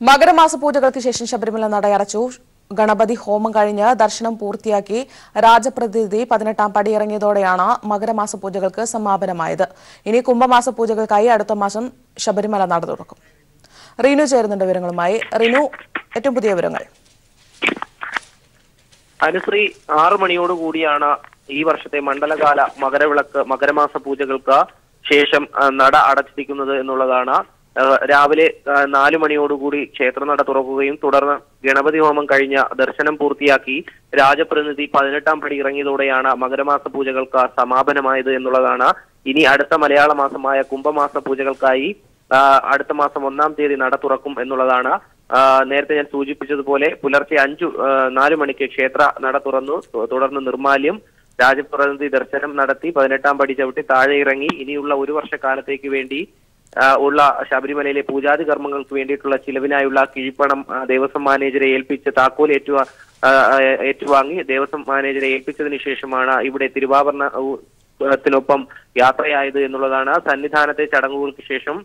മകരമാസ പൂജകൾക്ക് ശേഷം ശബരിമല നടയടച്ചു. ഗണപതി ഹോമം കഴിഞ്ഞ് ദർശനം പൂർത്തിയാക്കി രാജപ്രതിനിധി 18ാം പടിയിറങ്ങിയതോടെയാണ് മകരമാസ പൂജകൾക്ക് സമാപനമായത്. ഇനി കുംഭമാസ പൂജകൾക്കായി അടുത്ത മാസം ശബരിമല നട തുറക്കും. റീനു ചേരുന്നുണ്ട് വിവരങ്ങളുമായി. റീനു, ഏറ്റവും പുതിയ വിവരങ്ങൾ. അനുശ്രീ, 6 മണിയോടുകൂടിയാണ് ഈ വർഷത്തെ മണ്ഡലകാല മകരമാസ പൂജകൾക്ക് ശേഷം നട അടച്ചിരിക്കുന്നത് എന്നുള്ളതാണ്. രാവിലെ 4 മണിയോടുകൂടി ക്ഷേത്രനട തുറക്കുകയും തുടർന്ന് ഗണപതി ഹോമം കഴിഞ്ഞ ദർശനം പൂർത്തിയാക്കി രാജപ്രതിനിധി 18ാം പടി ഇറങ്ങിയതോടെയാണ് മകരമാസ പൂജകൾക്ക് സമാപനമായത് എന്നുള്ളതാണ്. ഇനി അടുത്ത മലയാള മാസമായ കുംഭമാസ പൂജകൾക്കായി അടുത്ത മാസം 1-ാം തീയതി നട തുറക്കും എന്നുള്ളതാണ്. നേരത്തെ ഞാൻ സൂചിപ്പിച്ചതുപോലെ പുലർച്ചെ 4 മണിക്ക് ക്ഷേത്ര നട തുറന്നു. തുടർന്ന് നിർമാല്യം രാജപ്രതിനിധി ദർശനം നടത്തി 18ാം പടി ചവിട്ടി താഴെ ഇറങ്ങി ഇനിയുള്ള 1 വർഷക്കാലത്തേക്ക് വേണ്ടി ഉള്ള ശബരിമലയിലെ പൂജാതി കർമ്മങ്ങൾക്ക് വേണ്ടിയിട്ടുള്ള ചിലവിനായുള്ള കിഴിപ്പണം ദേവസ്വം മാനേജരെ ഏൽപ്പിച്ച് താക്കോൽ ഏറ്റുവാങ്ങി ദേവസ്വം മാനേജരെ ഏൽപ്പിച്ചതിന് ശേഷമാണ് ഇവിടെ തിരുവാഭരണത്തിനൊപ്പം യാത്രയായത് എന്നുള്ളതാണ്. സന്നിധാനത്തെ ചടങ്ങുകൾക്ക് ശേഷം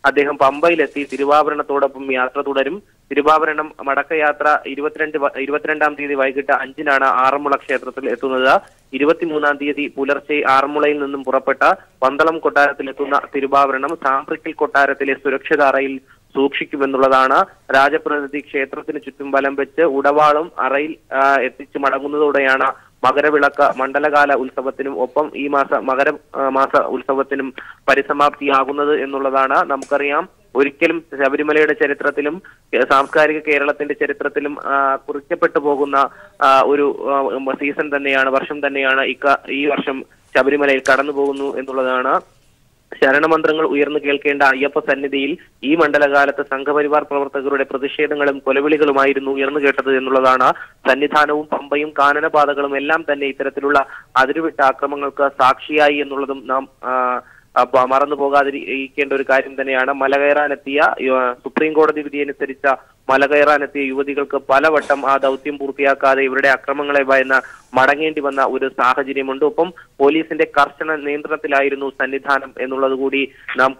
അദ്ദേഹം പമ്പയിലെത്തി തിരുവാഭരണത്തോടൊപ്പം യാത്ര തുടരും. തിരുവാഭരണം മടക്കയാത്ര 22-ാം തീയതി വൈകിട്ട് 5-നാണ് ആറന്മുള ക്ഷേത്രത്തിൽ എത്തുന്നത്. 23-ാം തീയതി പുലർച്ചെ ആറന്മുളയിൽ നിന്നും പുറപ്പെട്ട പന്തളം കൊട്ടാരത്തിലെത്തുന്ന തിരുവാഭരണം സാമ്പ്രിക്കൽ കൊട്ടാരത്തിലെ സുരക്ഷിത അറയിൽ സൂക്ഷിക്കുമെന്നുള്ളതാണ്. രാജപ്രതിനിധി ക്ഷേത്രത്തിന് ചുറ്റും വലം വെച്ച് ഉടവാളും അറയിൽ എത്തിച്ചു മടങ്ങുന്നതോടെയാണ് മകരവിളക്ക് മണ്ഡലകാല ഉത്സവത്തിനും ഒപ്പം ഈ മകരമാസ ഉത്സവത്തിനും പരിസമാപ്തിയാകുന്നത് എന്നുള്ളതാണ്. നമുക്കറിയാം, ഒരിക്കലും ശബരിമലയുടെ ചരിത്രത്തിലും സാംസ്കാരിക കേരളത്തിന്റെ ചരിത്രത്തിലും കുറിക്കപ്പെട്ടു പോകുന്ന ഒരു സീസൺ തന്നെയാണ്, വർഷം തന്നെയാണ് ഈ വർഷം ശബരിമലയിൽ കടന്നു പോകുന്നു എന്നുള്ളതാണ്. ശരണമന്ത്രങ്ങൾ ഉയർന്നു കേൾക്കേണ്ട അയ്യപ്പ സന്നിധിയിൽ ഈ മണ്ഡലകാലത്ത് സംഘപരിവാർ പ്രവർത്തകരുടെ പ്രതിഷേധങ്ങളും കൊലവിളികളുമായിരുന്നു ഉയർന്നു കേട്ടത് എന്നുള്ളതാണ്. സന്നിധാനവും പമ്പയും കാനനപാതകളും എല്ലാം തന്നെ ഇത്തരത്തിലുള്ള അതിരുവിട്ട ആക്രമണങ്ങൾക്ക് സാക്ഷിയായി എന്നുള്ളതും നാം മറന്നു പോകാതിരിക്കേണ്ട ഒരു കാര്യം തന്നെയാണ്. മലകയറാനെത്തിയ സുപ്രീം കോടതി വിധി അനുസരിച്ച മലകയറാനെത്തിയ യുവതികൾക്ക് പലവട്ടം ആ ദൗത്യം പൂർത്തിയാക്കാതെ ഇവരുടെ അക്രമങ്ങളെ ഭയന്ന് മടങ്ങേണ്ടി വന്ന ഒരു സാഹചര്യമുണ്ട്. ഒപ്പം പോലീസിന്റെ കർശന നിയന്ത്രണത്തിലായിരുന്നു സന്നിധാനം എന്നുള്ളത് കൂടി നാം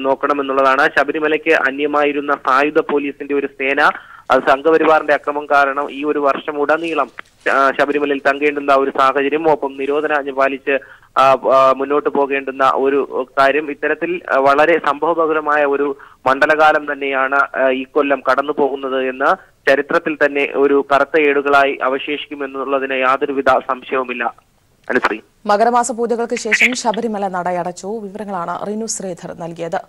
നോക്കണമെന്നുള്ളതാണ്. ശബരിമലയ്ക്ക് അന്യമായിരുന്ന സായുധ പോലീസിന്റെ ഒരു സേന അത് സംഘപരിവാറിന്റെ അക്രമം കാരണം ഈ ഒരു വർഷം ഉടനീളം ശബരിമലയിൽ തങ്ങേണ്ടുന്ന ഒരു സാഹചര്യം, ഒപ്പം നിരോധനാജ്ഞ പാലിച്ച് മുന്നോട്ട് പോകേണ്ടുന്ന ഒരു കാര്യം, ഇത്തരത്തിൽ വളരെ സംഭവബഹുലമായ ഒരു മണ്ഡലകാലം തന്നെയാണ് ഈ കൊല്ലം കടന്നു പോകുന്നത് എന്ന് ചരിത്രത്തിൽ തന്നെ ഒരു കറുത്ത ഏടുകളായി അവശേഷിക്കുമെന്നുള്ളതിന് യാതൊരുവിധ സംശയവുമില്ല. അനുശ്രീ, മകരമാസ പൂജകൾക്ക് ശേഷം ശബരിമല നടയടച്ചു. വിവരങ്ങളാണ് റിനു ശ്രീധർ നൽകിയത്.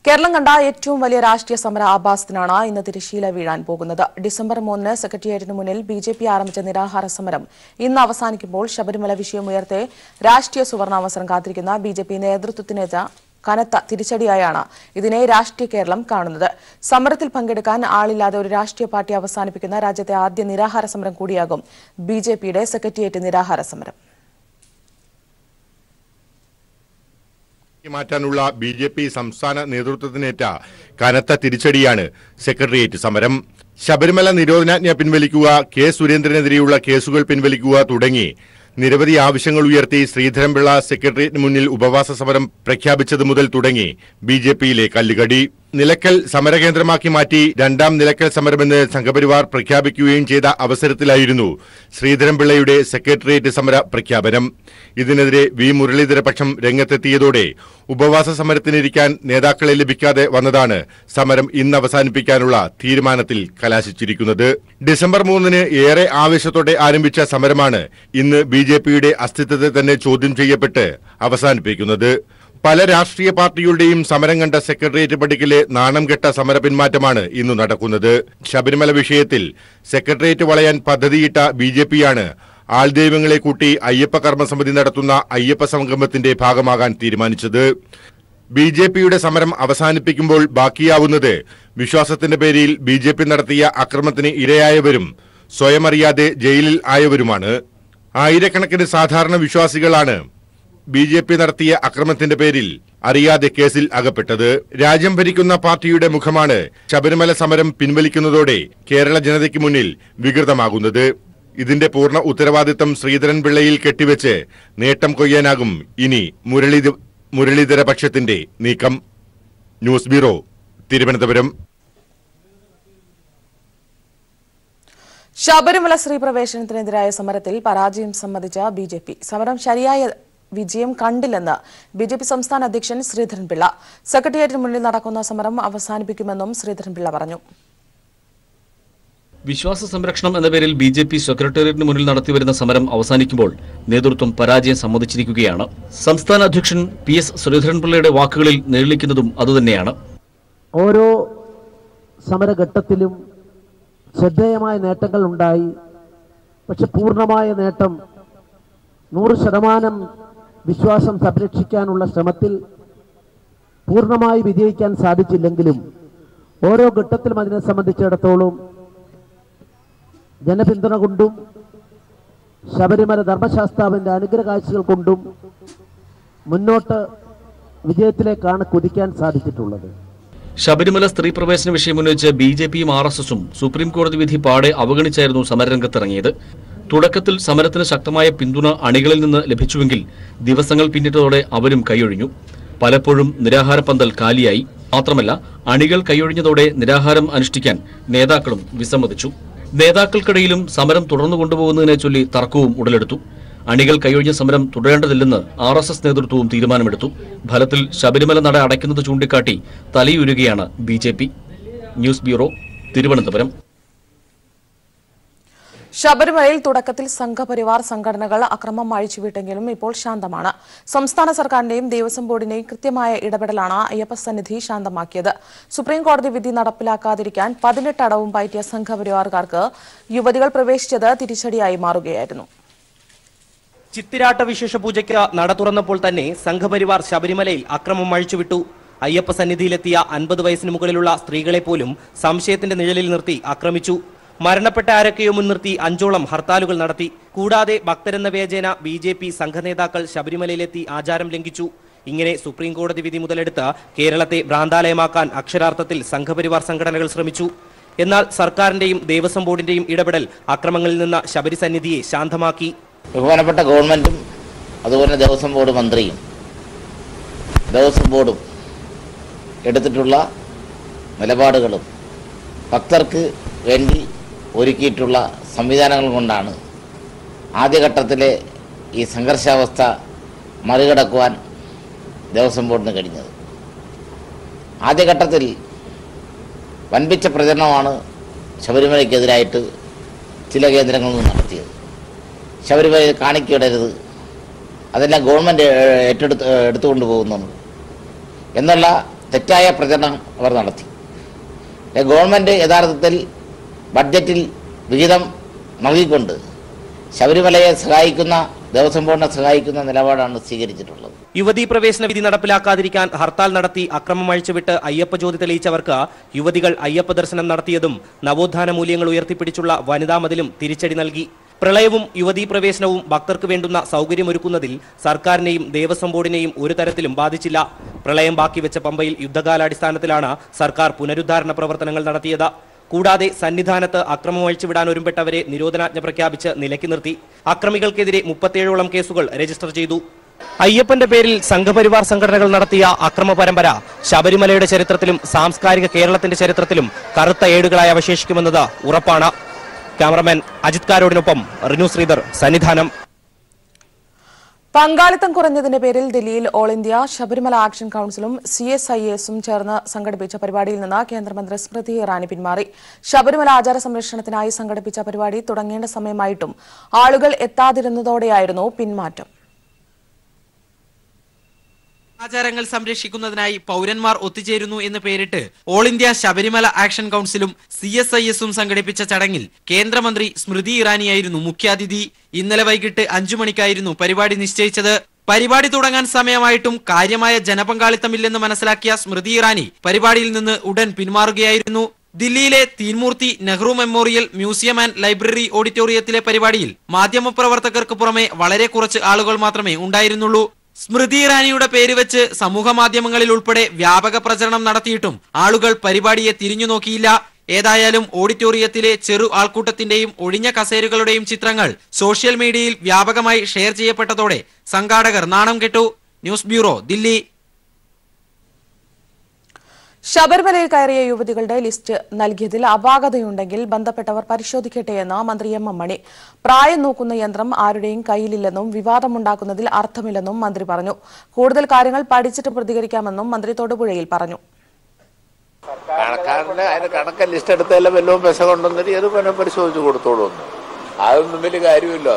കേരളം കണ്ട ഏറ്റവും വലിയ രാഷ്ട്രീയ സമര ആഭാസത്തിനാണ് ഇന്ന് തിരശ്ശീല വീഴാൻ പോകുന്നത്. ഡിസംബർ 3 സെക്രട്ടേറിയറ്റിന് മുന്നിൽ BJP ആരംഭിച്ച നിരാഹാര സമരം ഇന്ന് അവസാനിക്കുമ്പോൾ ശബരിമല വിഷയമുയർത്തെ രാഷ്ട്രീയ സുവർണാവസരം കാത്തിരിക്കുന്ന BJP നേതൃത്വത്തിനേറ്റ കനത്ത തിരിച്ചടിയായാണ് ഇതിനെ രാഷ്ട്രീയ കേരളം കാണുന്നത്. സമരത്തിൽ പങ്കെടുക്കാൻ ആളില്ലാതെ ഒരു രാഷ്ട്രീയ പാർട്ടി അവസാനിപ്പിക്കുന്ന രാജ്യത്തെ ആദ്യ നിരാഹാര സമരം കൂടിയാകും BJPയുടെ സെക്രട്ടേറിയറ്റ് നിരാഹാര സമരം. മാറ്റാനുള്ള BJP സംസ്ഥാന നേതൃത്വത്തിനേറ്റ കനത്ത തിരിച്ചടിയാണ് സെക്രട്ടേറിയറ്റ് സമരം. ശബരിമല നിരോധനാജ്ഞ പിൻവലിക്കുക, കെ സുരേന്ദ്രനെതിരെയുള്ള കേസുകൾ പിൻവലിക്കുക തുടങ്ങി നിരവധി ആവശ്യങ്ങൾ ഉയർത്തി ശ്രീധരൻപിള്ള സെക്രട്ടേറിയറ്റിന് മുന്നിൽ ഉപവാസ സമരം പ്രഖ്യാപിച്ചത് മുതൽ തുടങ്ങി BJPയിലെ കല്ലുകടി. നിലയ്ക്കൽ സമരകേന്ദ്രമാക്കി മാറ്റി 2ാം നിലയ്ക്കൽ സമരമെന്ന് സംഘപരിവാർ പ്രഖ്യാപിക്കുകയും ചെയ്ത അവസരത്തിലായിരുന്നു ശ്രീധരൻപിള്ളയുടെ സെക്രട്ടേറിയറ്റ് സമര പ്രഖ്യാപനം. ഇതിനെതിരെ V മുരളീധര പക്ഷം രംഗത്തെത്തിയതോടെ ഉപവാസ സമരത്തിനിരിക്കാൻ നേതാക്കളെ ലഭിക്കാതെ വന്നതാണ് സമരം ഇന്ന് അവസാനിപ്പിക്കാനുള്ള തീരുമാനത്തിൽ കലാശിച്ചിരിക്കുന്നത്. ഡിസംബർ 3 ഏറെ ആവേശത്തോടെ ആരംഭിച്ച സമരമാണ് ഇന്ന് BJPയുടെ അസ്തിത്വത്തെ തന്നെ ചോദ്യം ചെയ്യപ്പെട്ട് അവസാനിപ്പിക്കുന്നത്. പല രാഷ്ട്രീയ പാർട്ടികളുടെയും സമരം കണ്ട സെക്രട്ടേറിയറ്റ് പടിക്കലെ നാണം കെട്ട സമര പിന്മാറ്റമാണ് ഇന്ന് നടക്കുന്നത്. ശബരിമല വിഷയത്തിൽ സെക്രട്ടേറിയറ്റ് വളയാൻ പദ്ധതിയിട്ട BJPയാണ് ആൾദൈവങ്ങളെ കൂട്ടി അയ്യപ്പ കർമ്മസമിതി നടത്തുന്ന അയ്യപ്പ സംഗമത്തിന്റെ ഭാഗമാകാൻ തീരുമാനിച്ചത്. BJPയുടെ സമരം അവസാനിപ്പിക്കുമ്പോൾ ബാക്കിയാവുന്നത് വിശ്വാസത്തിന്റെ പേരിൽ BJP നടത്തിയ അക്രമത്തിന് ഇരയായവരും സ്വയം അറിയാതെ ജയിലിൽ ആയവരുമാണ്. ആയിരക്കണക്കിന് സാധാരണ വിശ്വാസികളാണ് BJP നടത്തിയ അക്രമത്തിന്റെ പേരിൽ അറിയാതെ കേസിൽ അകപ്പെട്ടത്. രാജ്യം ഭരിക്കുന്ന പാർട്ടിയുടെ മുഖമാണ് ശബരിമല സമരം പിൻവലിക്കുന്നതോടെ കേരള ജനതയ്ക്ക് മുന്നിൽ വികൃതമാകുന്നത്. ഇതിന്റെ പൂർണ്ണ ഉത്തരവാദിത്തം ശ്രീധരൻപിള്ളയിൽ കെട്ടിവെച്ച് നേട്ടം കൊയ്യാനാകും ഇനി മുരളീധര പക്ഷത്തിന്റെ നീക്കം. News bureau, Thiruvananthapuram. ശബരിമല സ്ത്രീ പ്രവേശനത്തിനെതിരായ സമരത്തിൽ പരാജയം സമ്മതിച്ച ബിജെപി സമരം ശരിയായ വിജയം കണ്ടില്ലെന്ന് ബിജെപി സംസ്ഥാന അധ്യക്ഷൻ ശ്രീധരൻപിള്ള. സെക്രട്ടേറിയറ്റിന് മുന്നിൽ നടക്കുന്ന സമരം അവസാനിപ്പിക്കുമെന്നും ശ്രീധരൻപിള്ള പറഞ്ഞു. വിശ്വാസ സംരക്ഷണം എന്ന പേരിൽ ബിജെപി സെക്രട്ടേറിയറ്റിന് മുന്നിൽ നടത്തിവരുന്ന സമരം അവസാനിക്കുമ്പോൾ നേതൃത്വം പരാജയം സമ്മതിച്ചിരിക്കുകയാണ്. സംസ്ഥാന അധ്യക്ഷൻ PS ശ്രീധരൻപിള്ളയുടെ വാക്കുകളിൽ നിഴലിക്കുന്നതും അതുതന്നെയാണ്. ഓരോ സമരഘട്ടത്തിലും ശ്രദ്ധേയമായ നേട്ടങ്ങൾ ഉണ്ടായി. പക്ഷെ പൂർണ്ണമായ നേട്ടം 100% വിശ്വാസം സംരക്ഷിക്കാനുള്ള ശ്രമത്തിൽ പൂർണ്ണമായി വിജയിക്കാൻ സാധിച്ചില്ലെങ്കിലും ഓരോ ഘട്ടത്തിലും അതിനെ സംബന്ധിച്ചിടത്തോളം ജനപിന്തുണ കൊണ്ടും ശബരിമല ധർമ്മശാസ്താവിന്റെ അനുഗ്രഹ കാഴ്ചകൾ കൊണ്ടും മുന്നോട്ട് വിജയത്തിലേക്കാണ് കുതിക്കാൻ സാധിച്ചിട്ടുള്ളത്. ശബരിമല സ്ത്രീ പ്രവേശന വിഷയം ഉന്നയിച്ച് ബിജെപിയും RSSും സുപ്രീം കോടതി വിധി പാടെ അവഗണിച്ചായിരുന്നു സമരരംഗത്തിറങ്ങിയത്. തുടക്കത്തിൽ സമരത്തിന് ശക്തമായ പിന്തുണ അണികളിൽ നിന്ന് ലഭിച്ചുവെങ്കിൽ ദിവസങ്ങൾ പിന്നിട്ടതോടെ അവരും കൈയൊഴിഞ്ഞു. പലപ്പോഴും നിരാഹാരപ്പന്തൽ കാലിയായി. മാത്രമല്ല, അണികൾ കൈയൊഴിഞ്ഞതോടെ നിരാഹാരം അനുഷ്ഠിക്കാൻ നേതാക്കളും വിസമ്മതിച്ചു. നേതാക്കൾക്കിടയിലും സമരം തുടർന്നു കൊണ്ടുപോകുന്നതിനെ ചൊല്ലി തർക്കവും ഉടലെടുത്തു. അണികൾ കൈയൊഴിഞ്ഞ സമരം തുടരേണ്ടതില്ലെന്ന് RSS നേതൃത്വവും തീരുമാനമെടുത്തു. ഫലത്തിൽ ശബരിമല നട അടയ്ക്കുന്നത് ചൂണ്ടിക്കാട്ടി തലയുരുകയാണ് ബിജെപി. News bureau, Thiruvananthapuram. ശബരിമലയിൽ തുടക്കത്തിൽ സംഘപരിവാർ സംഘടനകൾ അക്രമം അഴിച്ചുവിട്ടെങ്കിലും ഇപ്പോൾ ശാന്തമാണ്. സംസ്ഥാന സർക്കാരിന്റെയും ദേവസ്വം ബോർഡിന്റെയും കൃത്യമായ ഇടപെടലാണ് അയ്യപ്പസന്നിധി ശാന്തമാക്കിയത്. സുപ്രീംകോടതി വിധി നടപ്പിലാക്കാതിരിക്കാൻ 18 അടവും പയറ്റിയ സംഘപരിവാറുകാർക്ക് യുവതികൾ പ്രവേശിച്ചത് തിരിച്ചടിയായി മാറുകയായിരുന്നു. ചിത്തിരാട്ട വിശേഷ പൂജയ്ക്ക് നട തുറന്നപ്പോൾ തന്നെ സംഘപരിവാർ ശബരിമലയിൽ അക്രമം അഴിച്ചുവിട്ടു. അയ്യപ്പ സന്നിധിയിലെത്തിയ 50 വയസ്സിന് മുകളിലുള്ള സ്ത്രീകളെ പോലും സംശയത്തിന്റെ നിഴലിൽ നിർത്തി ആക്രമിച്ചു. മരണപ്പെട്ട ആരൊക്കെയോ മുൻനിർത്തി 5ഓളം ഹർത്താലുകൾ നടത്തി. കൂടാതെ ഭക്തരെന്ന വ്യാജേന BJP സംഘനേതാക്കൾ ശബരിമലയിലെത്തി ആചാരം ലംഘിച്ചു. ഇങ്ങനെ സുപ്രീം കോടതി വിധി മുതലെടുത്ത് കേരളത്തെ ഭ്രാന്താലയമാക്കാൻ അക്ഷരാർത്ഥത്തിൽ സംഘപരിവാർ സംഘടനകൾ ശ്രമിച്ചു. എന്നാൽ സർക്കാരിന്റെയും ദേവസ്വം ബോർഡിന്റെയും ഇടപെടൽ അക്രമങ്ങളിൽ നിന്ന് ശബരി സന്നിധിയെ ശാന്തമാക്കി. ബഹുമാനപ്പെട്ട ഗവൺമെന്റും അതുപോലെ ദേവസ്വം ബോർഡ് മന്ത്രിയും ദേവസ്വം ബോർഡും എടുത്തിട്ടുള്ള നിലപാടുകളും ഭക്തർക്ക് വേണ്ടി ഒരുക്കിയിട്ടുള്ള സംവിധാനങ്ങൾ കൊണ്ടാണ് ആദ്യഘട്ടത്തിലെ ഈ സംഘർഷാവസ്ഥ മറികടക്കുവാൻ ദേവസ്വം ബോർഡിന് കഴിഞ്ഞത്. ആദ്യഘട്ടത്തിൽ വൻപിച്ച പ്രചരണമാണ് ശബരിമലയ്ക്കെതിരായിട്ട് ചില കേന്ദ്രങ്ങളിൽ നിന്ന് നടത്തിയത്. ശബരിമലയിൽ കാണിക്കയിടരുത്, അതെല്ലാം ഗവൺമെൻറ് എടുത്തുകൊണ്ട് പോകുന്നുണ്ട് എന്നുള്ള തെറ്റായ പ്രചരണം അവർ നടത്തി. ഗവൺമെൻറ് യഥാർത്ഥത്തിൽ ബഡ്ജറ്റിൽ വിഹിതം നൽകിക്കൊണ്ട് ശബരിമലയെ സഹായിക്കുന്ന ദേവസ്വം ബോർഡിനെ സഹായിക്കുന്ന നിലപാടാണ് സ്വീകരിച്ചിട്ടുള്ളത്. യുവതീ പ്രവേശന വിധി നടപ്പിലാക്കാതിരിക്കാൻ ഹർത്താൽ നടത്തി അക്രമം അഴിച്ചുവിട്ട് അയ്യപ്പ ജ്യോതി തെളിയിച്ചവർക്ക് യുവതികൾ അയ്യപ്പ ദർശനം നടത്തിയതും നവോത്ഥാന മൂല്യങ്ങൾ ഉയർത്തിപ്പിടിച്ചുള്ള വനിതാ മതിലും തിരിച്ചടി നൽകി. പ്രളയവും യുവതീ പ്രവേശനവും ഭക്തർക്ക് വേണ്ടുന്ന സൗകര്യമൊരുക്കുന്നതിൽ സർക്കാരിനെയും ദേവസ്വം ബോർഡിനെയും ഒരു തരത്തിലും ബാധിച്ചില്ല. പ്രളയം ബാക്കിവെച്ച പമ്പയിൽ യുദ്ധകാലാടിസ്ഥാനത്തിലാണ് സർക്കാർ പുനരുദ്ധാരണ പ്രവർത്തനങ്ങൾ നടത്തിയത്. കൂടാതെ സന്നിധാനത്ത് അക്രമം അഴിച്ചുവിടാൻ ഒരുമ്പെട്ടവരെ നിരോധനാജ്ഞ പ്രഖ്യാപിച്ച് നിലയ്ക്ക് നിർത്തി. അക്രമികൾക്കെതിരെ 37ഓളം കേസുകൾ രജിസ്റ്റർ ചെയ്തു. അയ്യപ്പന്റെ പേരിൽ സംഘപരിവാർ സംഘടനകൾ നടത്തിയ അക്രമ പരമ്പര ശബരിമലയുടെ ചരിത്രത്തിലും സാംസ്കാരിക കേരളത്തിന്റെ ചരിത്രത്തിലും കറുത്ത ഏടുകളായി അവശേഷിക്കുമെന്നത് ഉറപ്പാണ്. ക്യാമറമാൻ അജിത് കാരോടിനൊപ്പം റിനു ശ്രീധർ, സന്നിധാനം. പങ്കാളിത്തം കുറഞ്ഞതിന്റെ പേരിൽ ദില്ലിയിൽ ഓൾ ഇന്ത്യ ശബരിമല ആക്ഷൻ കൌൺസിലും CSISും ചേർന്ന് സംഘടിപ്പിച്ച പരിപാടിയിൽ നിന്ന് കേന്ദ്രമന്ത്രി സ്മൃതി ഇറാനി പിന്മാറി. ശബരിമല ആചാര സംരക്ഷണത്തിനായി സംഘടിപ്പിച്ച പരിപാടി തുടങ്ങേണ്ട സമയമായിട്ടും ആളുകൾ എത്താതിരുന്നതോടെയായിരുന്നു പിന്മാറ്റം. ആചാരങ്ങൾ സംരക്ഷിക്കുന്നതിനായി പൗരന്മാർ ഒത്തുചേരുന്നു എന്ന് പേരിട്ട് ഓൾ ഇന്ത്യ ശബരിമല ആക്ഷൻ കൌൺസിലും CSISും സംഘടിപ്പിച്ച ചടങ്ങിൽ കേന്ദ്രമന്ത്രി സ്മൃതി ഇറാനിയായിരുന്നു മുഖ്യാതിഥി. ഇന്നലെ വൈകിട്ട് 5 മണിക്കായിരുന്നു പരിപാടി നിശ്ചയിച്ചത്. പരിപാടി തുടങ്ങാൻ സമയമായിട്ടും കാര്യമായ ജനപങ്കാളിത്തമില്ലെന്ന് മനസ്സിലാക്കിയ സ്മൃതി ഇറാനി പരിപാടിയിൽ നിന്ന് ഉടൻ പിന്മാറുകയായിരുന്നു. ദില്ലിയിലെ Teen Murti Nehru memorial museum and library ഓഡിറ്റോറിയത്തിലെ പരിപാടിയിൽ മാധ്യമപ്രവർത്തകർക്ക് പുറമെ വളരെ കുറച്ച് ആളുകൾ മാത്രമേ ഉണ്ടായിരുന്നുള്ളൂ. സ്മൃതി ഇറാനിയുടെ പേര് വെച്ച് സമൂഹ മാധ്യമങ്ങളിൽ ഉൾപ്പെടെ വ്യാപക പ്രചരണം നടത്തിയിട്ടും ആളുകൾ പരിപാടിയെ തിരിഞ്ഞു നോക്കിയില്ല. ഏതായാലും ഓഡിറ്റോറിയത്തിലെ ചെറു ആൾക്കൂട്ടത്തിന്റെയും ഒഴിഞ്ഞ കസേരകളുടെയും ചിത്രങ്ങൾ സോഷ്യൽ മീഡിയയിൽ വ്യാപകമായി ഷെയർ ചെയ്യപ്പെട്ടതോടെ സംഘാടകർ നാണം കെട്ടു. News bureau, Delhi. ശബരിമലയിൽ കയറിയ യുവതികളുടെ ലിസ്റ്റ് നൽകിയതിൽ അപാകതയുണ്ടെങ്കിൽ ബന്ധപ്പെട്ടവർ പരിശോധിക്കട്ടെയെന്ന് മന്ത്രി എം എം മണി. പ്രായം നോക്കുന്ന യന്ത്രം ആരുടെയും കയ്യിലില്ലെന്നും വിവാദമുണ്ടാക്കുന്നതിൽ അർത്ഥമില്ലെന്നും മന്ത്രി പറഞ്ഞു. കൂടുതൽ കാര്യങ്ങൾ പഠിച്ചിട്ട് പ്രതികരിക്കാമെന്നും മന്ത്രി തൊടുപുഴയിൽ പറഞ്ഞു. കണക്കാരന് അതിന് കണക്ക് ലിസ്റ്റ് എടുത്തതെല്ലാം വല്ലതും പൈസ കൊണ്ടുവന്നിട്ട് അത് പിന്നെ പരിശോധിച്ച് കൊടുത്തോളൂ. അതൊന്നും വലിയ കാര്യമില്ല.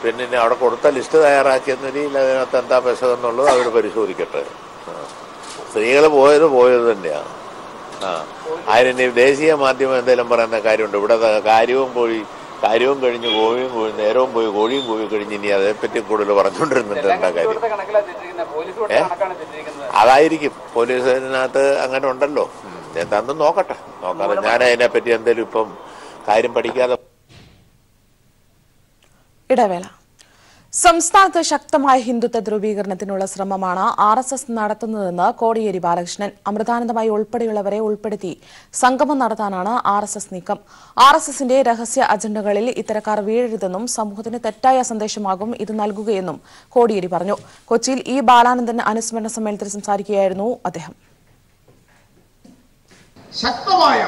പിന്നെ അവിടെ കൊടുത്ത ലിസ്റ്റ് തയ്യാറാക്കിയെന്നില്ല അതിനകത്ത് എന്താ പൈസ എന്നുള്ളത് അവർ പരിശോധിക്കട്ടെ. സ്ത്രീകൾ പോയത് തന്നെയാണ്. അതിന് ദേശീയ മാധ്യമം എന്തെങ്കിലും പറയുന്ന കാര്യമുണ്ട്. ഇവിടെ കാര്യവും കഴിഞ്ഞ് കോഴിയും നേരവും പോയി കോഴിയും കോഴി കഴിഞ്ഞ് ഇനി അതേപ്പറ്റി കൂടുതൽ പറഞ്ഞുകൊണ്ടിരുന്നിട്ട് എന്താ കാര്യം? അതായിരിക്കും. പോലീസിനകത്ത് അങ്ങനെ ഉണ്ടല്ലോ. എന്താണെന്ന് നോക്കട്ടെ. ഞാൻ അതിനെപ്പറ്റി എന്തെങ്കിലും ഇപ്പം കാര്യം പഠിക്കാതെ. ഇടവേള. സംസ്ഥാനത്ത് ശക്തമായ ഹിന്ദുത്വ ധ്രുവീകരണത്തിനുള്ള ശ്രമമാണ് RSS നടത്തുന്നതെന്ന് കോടിയേരി ബാലകൃഷ്ണൻ. അമൃതാനന്ദമായി ഉൾപ്പെടെയുള്ളവരെ ഉൾപ്പെടുത്തി സംഗമം നടത്താനാണ് RSS നീക്കം. RSSന്റെ രഹസ്യ അജണ്ടകളിൽ ഇത്തരക്കാർ വീഴരുതെന്നും സമൂഹത്തിന് തെറ്റായ സന്ദേശമാകും ഇത് നൽകുകയെന്നും കോടിയേരി പറഞ്ഞു. കൊച്ചിയിൽ ഇ ബാലാനന്ദൻ അനുസ്മരണ സമ്മേളനത്തിൽ സംസാരിക്കുകയായിരുന്നു അദ്ദേഹം. ശക്തമായ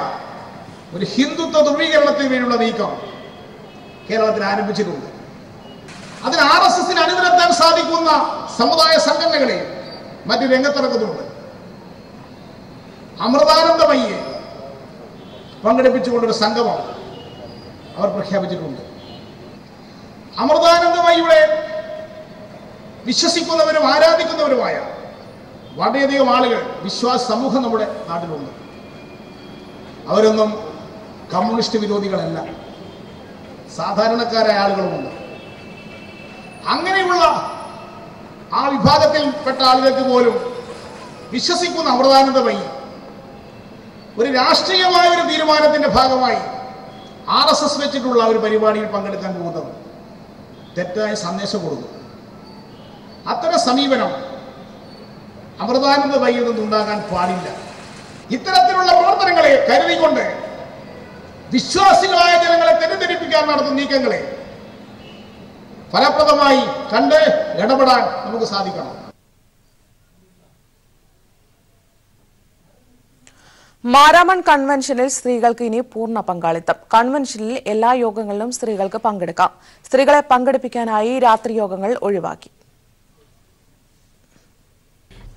ഒരു ഹിന്ദുത്വ ധ്രുവീകരണത്തിന് വേണ്ടിയുള്ള നീക്കം കേരളത്തിൽ ആരംഭിച്ചിട്ടുണ്ട്. അതിന് RSSന് അനുനിരത്താൻ സാധിക്കുന്ന സമുദായ സംഘടനകളെ മറ്റു രംഗത്തിറക്കുന്നുണ്ട്. അമൃതാനന്ദമയ്യെ പങ്കെടുപ്പിച്ചുകൊണ്ടൊരു സംഗമം അവർ പ്രഖ്യാപിച്ചിട്ടുണ്ട്. അമൃതാനന്ദമയ്യുടെ വിശ്വസിക്കുന്നവരും ആരാധിക്കുന്നവരുമായ വളരെയധികം ആളുകൾ, വിശ്വാസ സമൂഹം നമ്മുടെ നാട്ടിലുണ്ട്. അവരൊന്നും കമ്മ്യൂണിസ്റ്റ് വിരോധികളല്ല, സാധാരണക്കാരായ ആളുകളുമുണ്ട്. അങ്ങനെയുള്ള ആ വിഭാഗത്തിൽപ്പെട്ട ആളുകൾക്ക് പോലും വിശ്വസിക്കുന്ന അമൃതാനന്ദമയി ഒരു രാഷ്ട്രീയമായ ഒരു തീരുമാനത്തിന്റെ ഭാഗമായി RSS വെച്ചിട്ടുള്ള ഒരു പരിപാടിയിൽ പങ്കെടുക്കാൻ പോകുന്നത് തെറ്റായ സന്ദേശം കൊടുക്കും. അത്തരം സമീപനം അമൃതാനന്ദമയിൽ നിന്നുണ്ടാകാൻ പാടില്ല. ഇത്തരത്തിലുള്ള പ്രവർത്തനങ്ങളെ കരുതിക്കൊണ്ട് വിശ്വാസികളായ ജനങ്ങളെ തെറ്റിദ്ധരിപ്പിക്കാൻ നടത്തുന്ന നീക്കങ്ങളെ ഫലപ്രദമായി കണ്ട് ഇടപെടാൻ നമുക്ക് സാധിക്കണം. മാരാമൺ കൺവെൻഷനിൽ സ്ത്രീകൾക്ക് ഇനി പൂർണ്ണ പങ്കാളിത്തം. കൺവെൻഷനിൽ എല്ലാ യോഗങ്ങളിലും സ്ത്രീകൾക്ക് പങ്കെടുക്കാം. സ്ത്രീകളെ പങ്കെടുപ്പിക്കാനായി രാത്രി യോഗങ്ങൾ ഒഴിവാക്കി.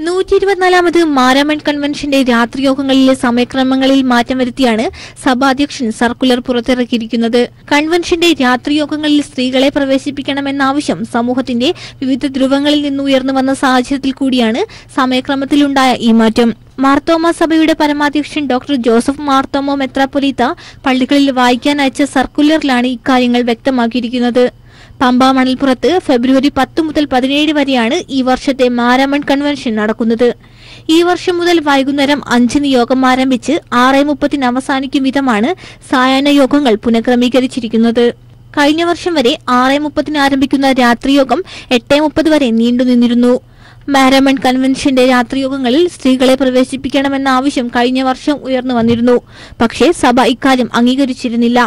124ാമത് മാരാമൺ കൺവെൻഷന്റെ രാത്രിയോഗങ്ങളിലെ സമയക്രമങ്ങളിൽ മാറ്റം വരുത്തിയാണ് സഭാധ്യക്ഷൻ സർക്കുലർ പുറത്തിറക്കിയിരിക്കുന്നത്. കൺവെൻഷന്റെ രാത്രിയോഗങ്ങളിൽ സ്ത്രീകളെ പ്രവേശിപ്പിക്കണമെന്ന ആവശ്യം സമൂഹത്തിന്റെ വിവിധ ധ്രുവങ്ങളിൽ നിന്ന് ഉയർന്നു വന്ന സാഹചര്യത്തിൽ കൂടിയാണ് സമയക്രമത്തിലുണ്ടായ ഈ മാറ്റം. മാർത്തോമ സഭയുടെ പരമാധ്യക്ഷൻ ഡോക്ടർ ജോസഫ് മാർത്തോമോ മെത്രാപ്പൊലീത്ത പള്ളികളിൽ വായിക്കാൻ അയച്ച സർക്കുലറിലാണ് ഇക്കാര്യങ്ങൾ വ്യക്തമാക്കിയിരിക്കുന്നത്. പമ്പ മണൽപ്പുറത്ത് ഫെബ്രുവരി 10 മുതൽ 17 വരെയാണ് ഈ വർഷത്തെ മാരാമൺ കൺവെൻഷൻ നടക്കുന്നത്. ഈ വർഷം മുതൽ വൈകുന്നേരം 5-ന് യോഗം ആരംഭിച്ച് 6:30-ന് അവസാനിക്കും വിധമാണ് സായാഹ്ന യോഗങ്ങൾ പുനഃക്രമീകരിച്ചിരിക്കുന്നത്. കഴിഞ്ഞ വർഷം വരെ 6:30-ന് ആരംഭിക്കുന്ന രാത്രിയോഗം 8:30 വരെ നീണ്ടുനിന്നിരുന്നു. മാരാമൺ കൺവെൻഷന്റെ രാത്രിയോഗങ്ങളിൽ സ്ത്രീകളെ പ്രവേശിപ്പിക്കണമെന്ന ആവശ്യം കഴിഞ്ഞ വർഷം ഉയർന്നു വന്നിരുന്നു. പക്ഷേ സഭ ഇക്കാര്യം അംഗീകരിച്ചിരുന്നില്ല.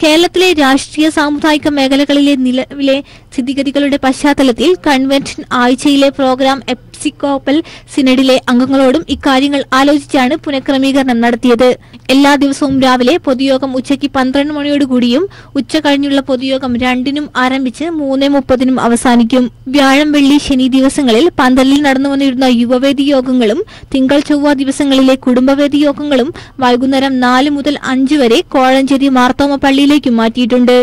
കേരളത്തിലെ രാഷ്ട്രീയ സാമുദായിക മേഖലകളിലെ നിലവിലെ സ്ഥിതിഗതികളുടെ പശ്ചാത്തലത്തിൽ കൺവെൻഷൻ ആഴ്ചയിലെ പ്രോഗ്രാം എപ്പിസ്കോപ്പൽ സിനഡിലെ അംഗങ്ങളോടും ഇക്കാര്യങ്ങൾ ആലോചിച്ചാണ് പുനഃക്രമീകരണം നടത്തിയത്. എല്ലാ ദിവസവും രാവിലെ പൊതുയോഗം ഉച്ചയ്ക്ക് 12 മണിയോടുകൂടിയും ഉച്ച കഴിഞ്ഞുള്ള പൊതുയോഗം 2-നും ആരംഭിച്ച് 3:30-നും അവസാനിക്കും. വ്യാഴം, വെള്ളി, ശനി ദിവസങ്ങളിൽ പന്തലിൽ നടന്നു വന്നിരുന്ന യുവവേദി യോഗങ്ങളും തിങ്കൾ, ചൊവ്വ ദിവസങ്ങളിലെ കുടുംബവേദി യോഗങ്ങളും വൈകുന്നേരം 4 മുതൽ 5 വരെ കോഴഞ്ചേരി മാർത്തോമ പള്ളിയിലേക്ക് മാറ്റിയിട്ടുണ്ട്.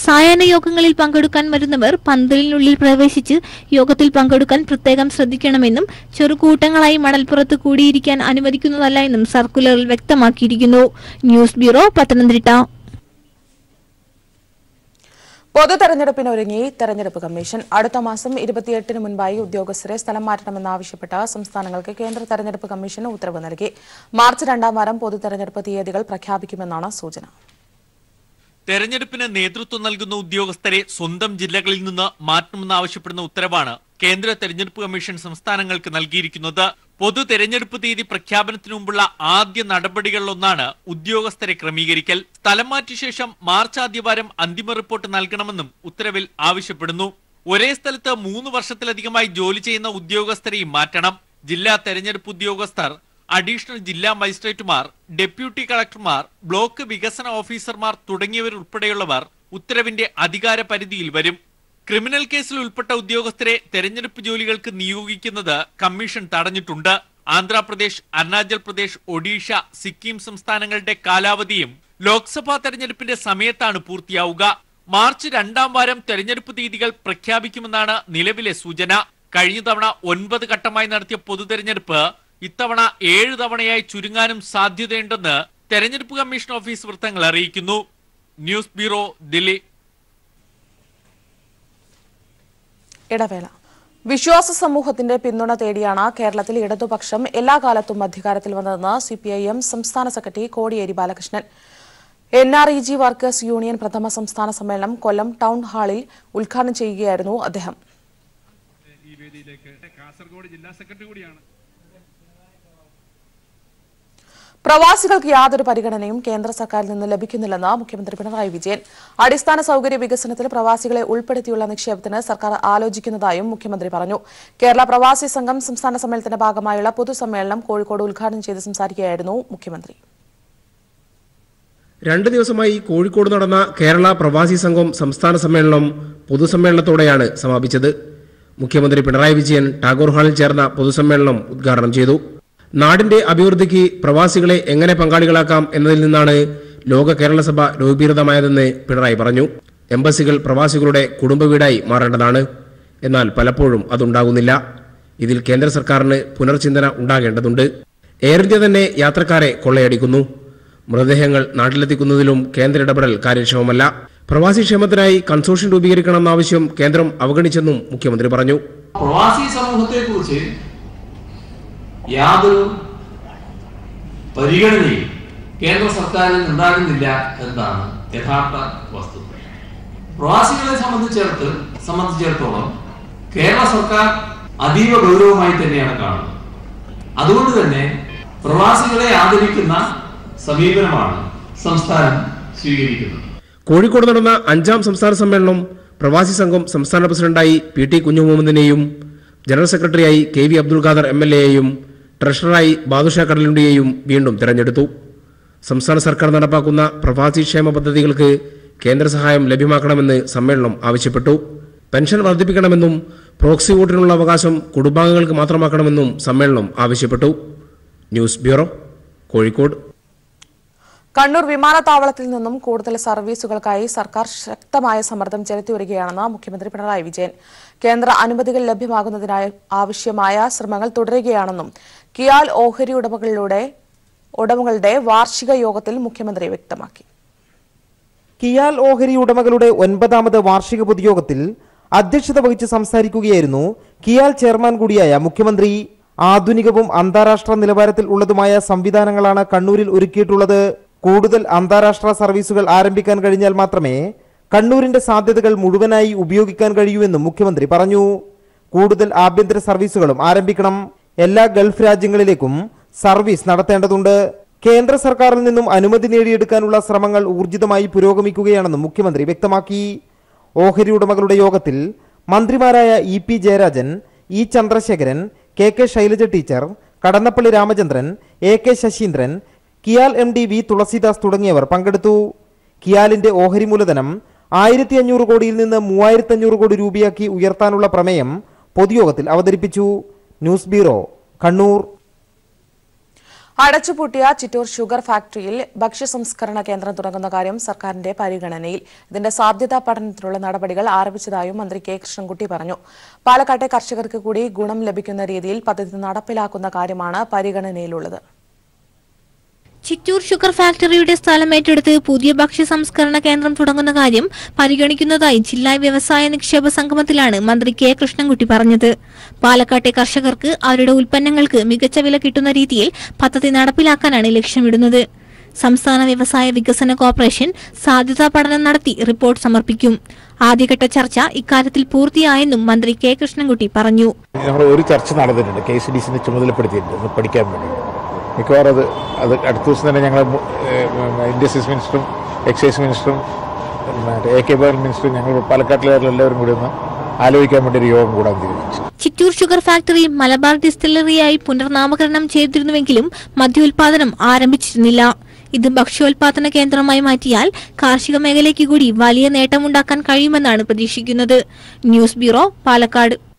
സായാഹ്ന യോഗങ്ങളിൽ പങ്കെടുക്കാൻ വരുന്നവർ പന്തലിനുള്ളിൽ പ്രവേശിച്ച് യോഗത്തിൽ പങ്കെടുക്കാൻ പ്രത്യേകം ശ്രദ്ധിക്കണമെന്നും ചെറുകൂട്ടങ്ങളായി മണൽപ്പുറത്ത് കൂടിയിരിക്കാൻ അനുവദിക്കുന്നതല്ല എന്നും സർക്കുലറിൽ വ്യക്തമാക്കിയിരിക്കുന്നു. News bureau, Pathanamthitta. പൊതു തെരഞ്ഞെടുപ്പിനൊരുങ്ങി തെരഞ്ഞെടുപ്പ് കമ്മീഷൻ. അടുത്ത മാസം 28-ന് മുൻപായി ഉദ്യോഗസ്ഥരെ സ്ഥലം മാറ്റണമെന്നാവശ്യപ്പെട്ട് സംസ്ഥാനങ്ങൾക്ക് കേന്ദ്ര തെരഞ്ഞെടുപ്പ് കമ്മീഷൻ ഉത്തരവ് നൽകി. മാർച്ച് 2-ാം വാരം പൊതു തെരഞ്ഞെടുപ്പ് തീയതികൾ പ്രഖ്യാപിക്കുമെന്നാണ് സൂചന. തെരഞ്ഞെടുപ്പിന് നേതൃത്വം നൽകുന്ന ഉദ്യോഗസ്ഥരെ സ്വന്തം ജില്ലകളിൽ നിന്ന് മാറ്റണമെന്നാവശ്യപ്പെടുന്ന ഉത്തരവാണ് കേന്ദ്ര തെരഞ്ഞെടുപ്പ് കമ്മീഷൻ സംസ്ഥാനങ്ങൾക്ക് നൽകിയിരിക്കുന്നത്. പൊതു തെരഞ്ഞെടുപ്പ് തീയതി പ്രഖ്യാപനത്തിനു മുമ്പുള്ള ആദ്യ നടപടികളിലൊന്നാണ് ഉദ്യോഗസ്ഥരെ ക്രമീകരിക്കൽ. സ്ഥലം മാറ്റിയ ശേഷം മാർച്ച് ആദ്യവാരം അന്തിമ റിപ്പോർട്ട് നൽകണമെന്നും ഉത്തരവിൽ ആവശ്യപ്പെടുന്നു. ഒരേ സ്ഥലത്ത് 3 വർഷത്തിലധികമായി ജോലി ചെയ്യുന്ന ഉദ്യോഗസ്ഥരെയും മാറ്റണം. ജില്ലാ തെരഞ്ഞെടുപ്പ് ഉദ്യോഗസ്ഥർ അഡീഷണൽ ജില്ലാ മജിസ്ട്രേറ്റുമാർ, ഡെപ്യൂട്ടി കളക്ടർമാർ, ബ്ലോക്ക് വികസന ഓഫീസർമാർ തുടങ്ങിയവരുൾപ്പെടെയുള്ളവർ ഉത്തരവിന്റെ അധികാര പരിധിയിൽ വരും. ക്രിമിനൽ കേസിൽ ഉൾപ്പെട്ട ഉദ്യോഗസ്ഥരെ തെരഞ്ഞെടുപ്പ് ജോലികൾക്ക് നിയോഗിക്കുന്നത് കമ്മീഷൻ തടഞ്ഞിട്ടുണ്ട്. ആന്ധ്രാപ്രദേശ്, അരുണാചൽ പ്രദേശ്, ഒഡീഷ, സിക്കിം സംസ്ഥാനങ്ങളുടെ കാലാവധിയും ലോക്സഭാ തെരഞ്ഞെടുപ്പിന്റെ സമയത്താണ് പൂർത്തിയാവുക. മാർച്ച് 2ാം വാരം തെരഞ്ഞെടുപ്പ് തീയതികൾ പ്രഖ്യാപിക്കുമെന്നാണ് നിലവിലെ സൂചന. കഴിഞ്ഞ തവണ 9 ഘട്ടമായി നടത്തിയ പൊതുതെരഞ്ഞെടുപ്പ് ഇത്തവണ 7 തവണയായി ചുരുങ്ങാനും സാധ്യതയുണ്ടെന്ന് തെരഞ്ഞെടുപ്പ് കമ്മീഷൻ ഓഫീസ് വൃത്തങ്ങൾ അറിയിക്കുന്നു. News bureau, Delhi. ഇടവേള. വിശ്വാസ സമൂഹത്തിന്റെ പിന്തുണ തേടിയാണ് കേരളത്തിൽ ഇടതുപക്ഷം എല്ലാ കാലത്തും അധികാരത്തിൽ വന്നതെന്ന് CPIM സംസ്ഥാന secretary Kodiyeri Balakrishnan. NREG workers union പ്രഥമ സംസ്ഥാന സമ്മേളനം കൊല്ലം ടൗൺ ഹാളിൽ ഉദ്ഘാടനം ചെയ്യുകയായിരുന്നു അദ്ദേഹം. പ്രവാസികൾക്ക് യാതൊരു പരിഗണനയും കേന്ദ്ര സർക്കാരിൽ നിന്ന് ലഭിക്കുന്നില്ലെന്ന് മുഖ്യമന്ത്രി പിണറായി വിജയൻ. അടിസ്ഥാന സൌകര്യ വികസനത്തിൽ പ്രവാസികളെ ഉൾപ്പെടുത്തിയുള്ള നിക്ഷേപത്തിന് സർക്കാർ ആലോചിക്കുന്നതായും മുഖ്യമന്ത്രി പറഞ്ഞു. കേരള പ്രവാസി സംഘം സംസ്ഥാന സമ്മേളനത്തിന്റെ ഭാഗമായുള്ള പൊതുസമ്മേളനം കോഴിക്കോട് ഉദ്ഘാടനം ചെയ്ത് സംസാരിക്കുകയായിരുന്നു മുഖ്യമന്ത്രി. 2 ദിവസമായി കോഴിക്കോട് നടന്ന കേരള പ്രവാസി സംഘം സംസ്ഥാന സമ്മേളനം പൊതുസമ്മേളനത്തോടെയാണ് സമാപിച്ചത്. മുഖ്യമന്ത്രി പിണറായി വിജയൻ ടാഗോർ ഹാളിൽ ചേർന്ന പൊതുസമ്മേളനം ഉദ്ഘാടനം ചെയ്തു. നാടിന്റെ അഭിവൃദ്ധിക്ക് പ്രവാസികളെ എങ്ങനെ പങ്കാളികളാക്കാം എന്നതിൽ നിന്നാണ് ലോക കേരള സഭ രൂപീകൃതമായതെന്ന് പിണറായി പറഞ്ഞു. എംബസികൾ പ്രവാസികളുടെ കുടുംബ വീടായി മാറേണ്ടതാണ്. എന്നാൽ പലപ്പോഴും അതുണ്ടാകുന്നില്ല. ഇതിൽ കേന്ദ്ര സർക്കാരിന് പുനർചിന്തന ഉണ്ടാകേണ്ടതുണ്ട്. എയർ ഇന്ത്യ തന്നെ യാത്രക്കാരെ കൊള്ളയടിക്കുന്നു. മൃതദേഹങ്ങൾ നാട്ടിലെത്തിക്കുന്നതിലും കേന്ദ്ര ഇടപെടൽ കാര്യക്ഷമമല്ല. പ്രവാസി ക്ഷേമത്തിനായി കൺസോർഷ്യം രൂപീകരിക്കണമെന്ന ആവശ്യം കേന്ദ്രം അവഗണിച്ചെന്നും മുഖ്യമന്ത്രി പറഞ്ഞു. പ്രവാസി സമൂഹത്തെക്കുറിച്ച് യാതൊരു പരിഗണനയും കേന്ദ്ര സർക്കാരിൽ ഉണ്ടാകുന്നില്ല എന്നതാണ് യഥാർത്ഥ വസ്തുത. പ്രവാസികളെ സംബന്ധിച്ചിടത്തോളം കേരള സർക്കാർ അതീവ ഗൗരവമായി തന്നെയാണ് കാണുന്നത്. അതുകൊണ്ട് തന്നെ പ്രവാസികളെ ആദരിക്കുന്ന സമീപനമാണ് സംസ്ഥാനം സ്വീകരിക്കുന്നത്. കോഴിക്കോട് നടന്ന 5ാം സംസ്ഥാന സമ്മേളനം പ്രവാസി സംഘം സംസ്ഥാന പ്രസിഡന്റായി PT കുഞ്ഞുമുഹമ്മദിനെയും ജനറൽ സെക്രട്ടറിയായി KV അബ്ദുൽ ഖാദർ MLA-യെയും ട്രഷററായി ബാദുഷാ കടലുണ്ടിയെയും വീണ്ടും തെരഞ്ഞെടുത്തു. സംസ്ഥാന സർക്കാർ നടപ്പാക്കുന്ന പ്രവാസി ക്ഷേമ പദ്ധതികൾക്ക് കേന്ദ്ര സഹായം ലഭ്യമാക്കണമെന്ന് സമ്മേളനം ആവശ്യപ്പെട്ടു. പെൻഷൻ വർദ്ധിപ്പിക്കണമെന്നും പ്രോക്സി വോട്ടിനുള്ള അവകാശം കുടുംബാംഗങ്ങൾക്ക് മാത്രമാക്കണമെന്നും സമ്മേളനം ആവശ്യപ്പെട്ടു. News bureau, Kozhikode. കണ്ണൂർ വിമാനത്താവളത്തിൽ നിന്നും കൂടുതൽ സർവീസുകൾക്കായി സർക്കാർ ശക്തമായ സമ്മർദ്ദം ചെലുത്തിവരികയാണെന്ന് മുഖ്യമന്ത്രി പിണറായി വിജയൻ. കേന്ദ്ര അനുമതികൾ ലഭ്യമാകുന്നതിനായി ആവശ്യമായ ശ്രമങ്ങൾ തുടരുകയാണെന്നും കിയാൽ ഓഹരി ഉടമകളുടെ വാർഷിക യോഗത്തിൽ മുഖ്യമന്ത്രി വ്യക്തമാക്കി. കിയാൽ ഓഹരി ഉടമകളുടെ 9ാമത് വാർഷിക പൊതുയോഗത്തിൽ അധ്യക്ഷത വഹിച്ച് സംസാരിക്കുകയായിരുന്നു കിയാൽ ചെയർമാൻ കൂടിയായ മുഖ്യമന്ത്രി. ആധുനികവും അന്താരാഷ്ട്ര നിലവാരത്തിൽ ഉള്ളതുമായ സംവിധാനങ്ങളാണ് കണ്ണൂരിൽ ഒരുക്കിയിട്ടുള്ളത്. കൂടുതൽ അന്താരാഷ്ട്ര സർവീസുകൾ ആരംഭിക്കാൻ കഴിഞ്ഞാൽ മാത്രമേ കണ്ണൂരിന്റെ സാധ്യതകൾ മുഴുവനായി ഉപയോഗിക്കാൻ കഴിയൂവെന്നും മുഖ്യമന്ത്രി പറഞ്ഞു. കൂടുതൽ ആഭ്യന്തര സർവീസുകളും ആരംഭിക്കണം. എല്ലാ ഗൾഫ് രാജ്യങ്ങളിലേക്കും സർവീസ് നടത്തേണ്ടതുണ്ട്. കേന്ദ്ര സർക്കാരിൽ നിന്നും അനുമതി നേടിയെടുക്കാനുള്ള ശ്രമങ്ങൾ ഊർജിതമായി പുരോഗമിക്കുകയാണെന്നും മുഖ്യമന്ത്രി വ്യക്തമാക്കി. ഓഹരി ഉടമകളുടെ യോഗത്തിൽ മന്ത്രിമാരായ EP Jayarajan, E Chandrasekharan, KK Shailaja teacher, Kadannappalli Ramachandran, AK Saseendran, Kial MD V Thulasidas തുടങ്ങിയവർ പങ്കെടുത്തു. കിയാലിന്റെ ഓഹരി മൂലധനം 1500 കോടിയിൽ നിന്ന് 3500 കോടി രൂപയാക്കി ഉയർത്താനുള്ള പ്രമേയം പൊതുയോഗത്തിൽ അവതരിപ്പിച്ചു. News bureau, Kannur. അടച്ചുപൂട്ടിയ ചിറ്റൂർ ഷുഗർ ഫാക്ടറിയിൽ ഭക്ഷ്യസംസ്കരണ കേന്ദ്രം തുടങ്ങുന്ന കാര്യം സർക്കാരിന്റെ പരിഗണനയിൽ. ഇതിന്റെ സാധ്യതാ പഠനത്തിനുള്ള നടപടികൾ ആരംഭിച്ചതായും മന്ത്രി K കൃഷ്ണൻകുട്ടി പറഞ്ഞു. പാലക്കാട്ടെ കർഷകർക്ക് കൂടി ഗുണം ലഭിക്കുന്ന രീതിയിൽ പദ്ധതി നടപ്പിലാക്കുന്ന കാര്യമാണ് പരിഗണനയിലുള്ളത്. ചിറ്റൂർ ഷുഗർ ഫാക്ടറിയുടെ സ്ഥലം ഏറ്റെടുത്ത് പുതിയ ഭക്ഷ്യ സംസ്കരണ കേന്ദ്രം തുടങ്ങുന്ന കാര്യം പരിഗണിക്കുന്നതായി ജില്ലാ വ്യവസായ നിക്ഷേപ സംഗമത്തിലാണ് മന്ത്രി K കൃഷ്ണൻകുട്ടി പറഞ്ഞത്. പാലക്കാട്ടെ കർഷകർക്ക് അവരുടെ ഉൽപ്പന്നങ്ങൾക്ക് മികച്ച വില കിട്ടുന്ന രീതിയിൽ പദ്ധതി നടപ്പിലാക്കാനാണ് ലക്ഷ്യമിടുന്നത്. സംസ്ഥാന വ്യവസായ വികസന കോർപ്പറേഷൻ സാധ്യതാ പഠനം നടത്തി റിപ്പോർട്ട് സമർപ്പിക്കും. ആദ്യഘട്ട ചർച്ച ഇക്കാര്യത്തിൽ പൂർത്തിയായെന്നും മന്ത്രി K കൃഷ്ണൻകുട്ടി പറഞ്ഞു. ഒരു ചർച്ച നടന്നിട്ടുണ്ട്, KCDCനെ ചുമതലപ്പെടുത്തിയിട്ടുണ്ട് പഠിക്കാൻ വേണ്ടി. മിക്കവാറും അത് അടുത്ത ദിവസം തന്നെ ഞങ്ങൾ ഇൻഡസ്ട്രീസ് മിനിസ്റ്ററും എക്സൈസ് മിനിസ്റ്ററും AK ബാലൻ മിനിസ്റ്ററും ഞങ്ങൾ പാലക്കാട്ടിലെ എല്ലാവരും കൂടി ഒന്ന് ആലോചിക്കാൻ വേണ്ടി ഒരു യോഗം കൂടാൻ തീരുമാനിച്ചു. ചിറ്റൂർ ഷുഗർ ഫാക്ടറി മലബാർ ഡിസ്റ്റിലറിയായി പുനർനാമകരണം ചെയ്തിരുന്നുവെങ്കിലും മദ്യോൽപാദനം ആരംഭിച്ചിരുന്നില്ല. ഇത് ഭക്ഷ്യോൽപാദന കേന്ദ്രമായി മാറ്റിയാൽ കാർഷിക മേഖലയ്ക്ക് കൂടി വലിയ നേട്ടമുണ്ടാക്കാൻ കഴിയുമെന്നാണ് പ്രതീക്ഷിക്കുന്നത്. News bureau, Palakkad.